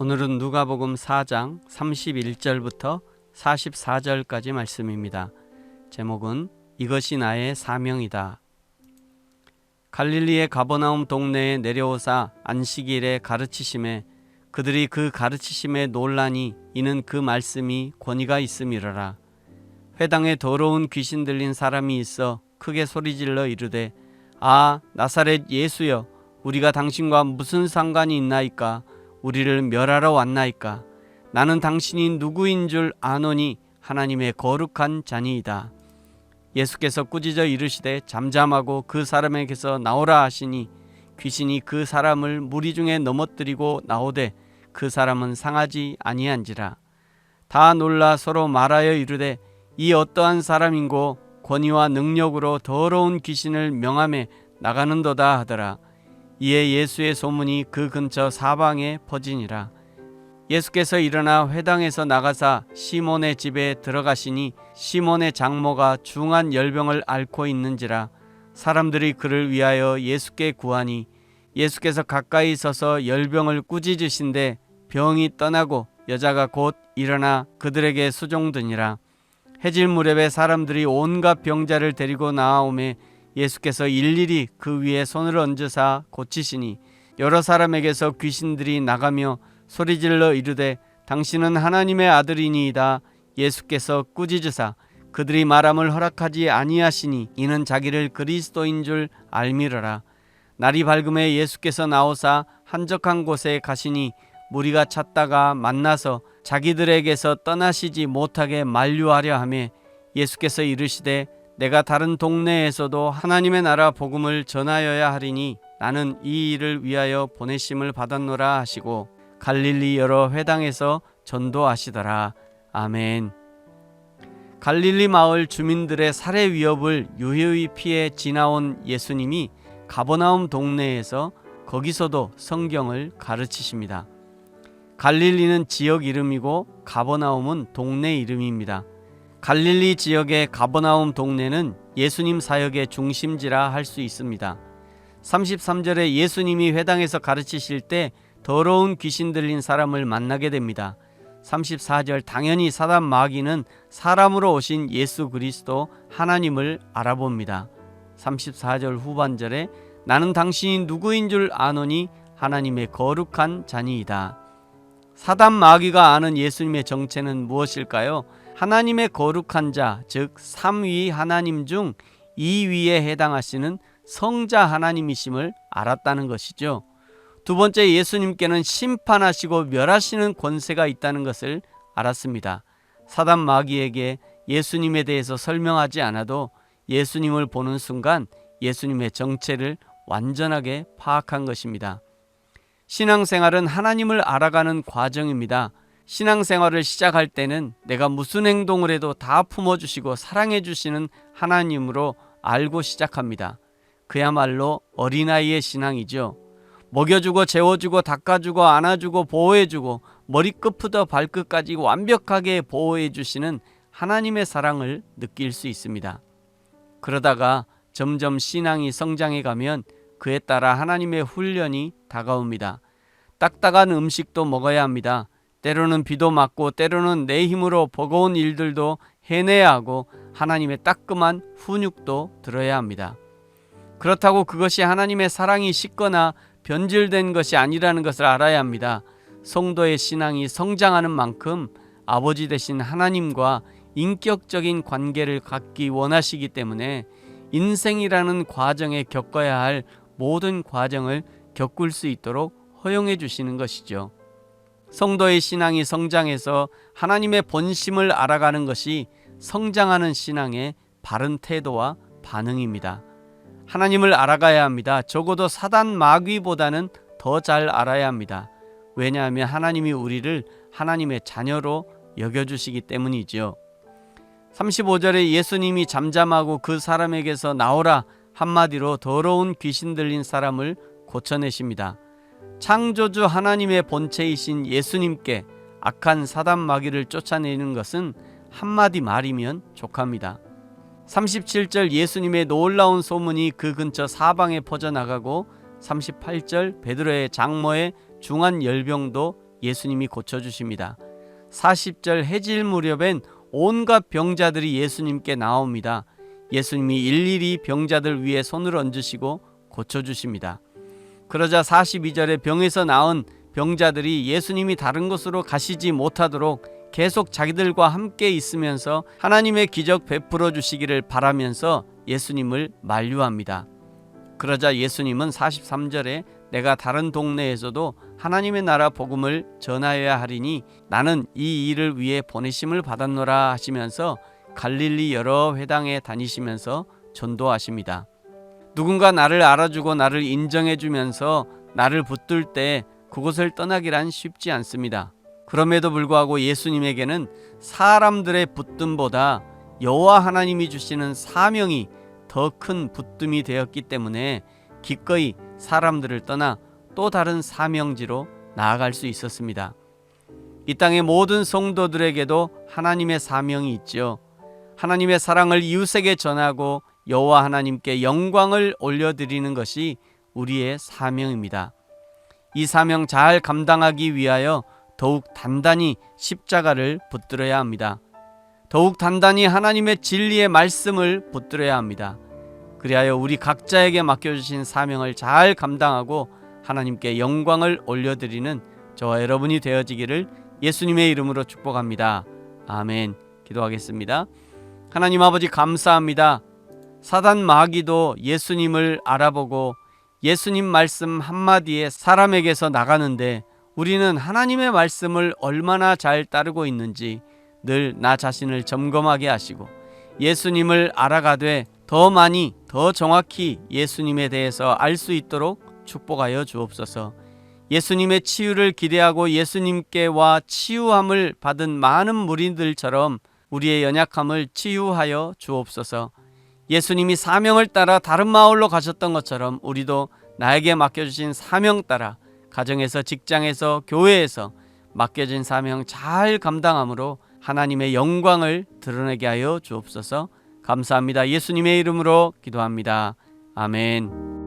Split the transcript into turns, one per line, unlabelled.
오늘은 누가복음 4장 31절부터 44절까지 말씀입니다. 제목은 이것이 나의 사명이다. 갈릴리의 가버나움 동네에 내려오사 안식일에 가르치심에 그들이 그 가르치심에 놀라니 이는 그 말씀이 권위가 있음이러라. 회당에 더러운 귀신 들린 사람이 있어 크게 소리질러 이르되 아 나사렛 예수여 우리가 당신과 무슨 상관이 있나이까? 우리를 멸하러 왔나이까? 나는 당신이 누구인 줄 아노니 하나님의 거룩한 자니이다. 예수께서 꾸짖어 이르시되 잠잠하고 그 사람에게서 나오라 하시니 귀신이 그 사람을 무리 중에 넘어뜨리고 나오되 그 사람은 상하지 아니한지라. 다 놀라 서로 말하여 이르되 이 어떠한 사람인고 권위와 능력으로 더러운 귀신을 명하며 나가는도다 하더라. 이에 예수의 소문이 그 근처 사방에 퍼지니라. 예수께서 일어나 회당에서 나가사 시몬의 집에 들어가시니 시몬의 장모가 중한 열병을 앓고 있는지라. 사람들이 그를 위하여 예수께 구하니 예수께서 가까이 서서 열병을 꾸짖으신데 병이 떠나고 여자가 곧 일어나 그들에게 수종드니라. 해질 무렵에 사람들이 온갖 병자를 데리고 나아오매 예수께서 일일이 그 위에 손을 얹으사 고치시니 여러 사람에게서 귀신들이 나가며 소리질러 이르되 당신은 하나님의 아들이니이다. 예수께서 꾸짖으사 그들이 말함을 허락하지 아니하시니 이는 자기를 그리스도인 줄 알미러라. 날이 밝음에 예수께서 나오사 한적한 곳에 가시니 무리가 찾다가 만나서 자기들에게서 떠나시지 못하게 만류하려 하며 예수께서 이르시되 내가 다른 동네에서도 하나님의 나라 복음을 전하여야 하리니 나는 이 일을 위하여 보내심을 받았노라 하시고 갈릴리 여러 회당에서 전도하시더라. 아멘. 갈릴리 마을 주민들의 살해 위협을 유효히 피해 지나온 예수님이 가버나움 동네에서 거기서도 성경을 가르치십니다. 갈릴리는 지역 이름이고 가버나움은 동네 이름입니다. 갈릴리 지역의 가버나움 동네는 예수님 사역의 중심지라 할 수 있습니다. 33절에 예수님이 회당에서 가르치실 때 더러운 귀신 들린 사람을 만나게 됩니다. 34절 당연히 사단 마귀는 사람으로 오신 예수 그리스도 하나님을 알아봅니다. 34절 후반절에 나는 당신이 누구인 줄 아노니 하나님의 거룩한 자니이다. 사단 마귀가 아는 예수님의 정체는 무엇일까요? 하나님의 거룩한 자, 즉 3위 하나님 중 2위에 해당하시는 성자 하나님이심을 알았다는 것이죠. 두 번째, 예수님께는 심판하시고 멸하시는 권세가 있다는 것을 알았습니다. 사단 마귀에게 예수님에 대해서 설명하지 않아도 예수님을 보는 순간 예수님의 정체를 완전하게 파악한 것입니다. 신앙생활은 하나님을 알아가는 과정입니다. 신앙생활을 시작할 때는 내가 무슨 행동을 해도 다 품어주시고 사랑해주시는 하나님으로 알고 시작합니다. 그야말로 어린아이의 신앙이죠. 먹여주고 재워주고 닦아주고 안아주고 보호해주고 머리끝부터 발끝까지 완벽하게 보호해주시는 하나님의 사랑을 느낄 수 있습니다. 그러다가 점점 신앙이 성장해가면 그에 따라 하나님의 훈련이 다가옵니다. 딱딱한 음식도 먹어야 합니다. 때로는 비도 맞고 때로는 내 힘으로 버거운 일들도 해내야 하고 하나님의 따끔한 훈육도 들어야 합니다. 그렇다고 그것이 하나님의 사랑이 식거나 변질된 것이 아니라는 것을 알아야 합니다. 성도의 신앙이 성장하는 만큼 아버지 되신 하나님과 인격적인 관계를 갖기 원하시기 때문에 인생이라는 과정에 겪어야 할 모든 과정을 겪을 수 있도록 허용해 주시는 것이죠. 성도의 신앙이 성장해서 하나님의 본심을 알아가는 것이 성장하는 신앙의 바른 태도와 반응입니다. 하나님을 알아가야 합니다. 적어도 사단 마귀보다는 더 잘 알아야 합니다. 왜냐하면 하나님이 우리를 하나님의 자녀로 여겨주시기 때문이죠. 35절에 예수님이 잠잠하고 그 사람에게서 나오라 한마디로 더러운 귀신 들린 사람을 고쳐내십니다. 창조주 하나님의 본체이신 예수님께 악한 사단 마귀를 쫓아내는 것은 한마디 말이면 족합니다. 37절 예수님의 놀라운 소문이 그 근처 사방에 퍼져나가고 38절 베드로의 장모의 중한 열병도 예수님이 고쳐주십니다. 40절 해질 무렵엔 온갖 병자들이 예수님께 나옵니다. 예수님이 일일이 병자들 위에 손을 얹으시고 고쳐주십니다. 그러자 42절에 병에서 나은 병자들이 예수님이 다른 곳으로 가시지 못하도록 계속 자기들과 함께 있으면서 하나님의 기적 베풀어 주시기를 바라면서 예수님을 만류합니다. 그러자 예수님은 43절에 내가 다른 동네에서도 하나님의 나라 복음을 전하여야 하리니 나는 이 일을 위해 보내심을 받았노라 하시면서 갈릴리 여러 회당에 다니시면서 전도하십니다. 누군가 나를 알아주고 나를 인정해주면서 나를 붙들 때 그곳을 떠나기란 쉽지 않습니다. 그럼에도 불구하고 예수님에게는 사람들의 붙듦보다 여호와 하나님이 주시는 사명이 더 큰 붙듦이 되었기 때문에 기꺼이 사람들을 떠나 또 다른 사명지로 나아갈 수 있었습니다. 이 땅의 모든 성도들에게도 하나님의 사명이 있죠. 하나님의 사랑을 이웃에게 전하고 여호와 하나님께 영광을 올려드리는 것이 우리의 사명입니다. 이 사명 잘 감당하기 위하여 더욱 단단히 십자가를 붙들어야 합니다. 더욱 단단히 하나님의 진리의 말씀을 붙들어야 합니다. 그리하여 우리 각자에게 맡겨주신 사명을 잘 감당하고 하나님께 영광을 올려드리는 저와 여러분이 되어지기를 예수님의 이름으로 축복합니다. 아멘. 기도하겠습니다. 하나님 아버지 감사합니다. 사단 마귀도 예수님을 알아보고 예수님 말씀 한마디에 사람에게서 나가는데 우리는 하나님의 말씀을 얼마나 잘 따르고 있는지 늘 나 자신을 점검하게 하시고 예수님을 알아가되 더 많이 더 정확히 예수님에 대해서 알 수 있도록 축복하여 주옵소서. 예수님의 치유를 기대하고 예수님께 와 치유함을 받은 많은 무리들처럼 우리의 연약함을 치유하여 주옵소서. 예수님이 사명을 따라 다른 마을로 가셨던 것처럼 우리도 나에게 맡겨주신 사명 따라 가정에서, 직장에서, 교회에서 맡겨진 사명 잘 감당함으로 하나님의 영광을 드러내게 하여 주옵소서. 감사합니다. 예수님의 이름으로 기도합니다. 아멘.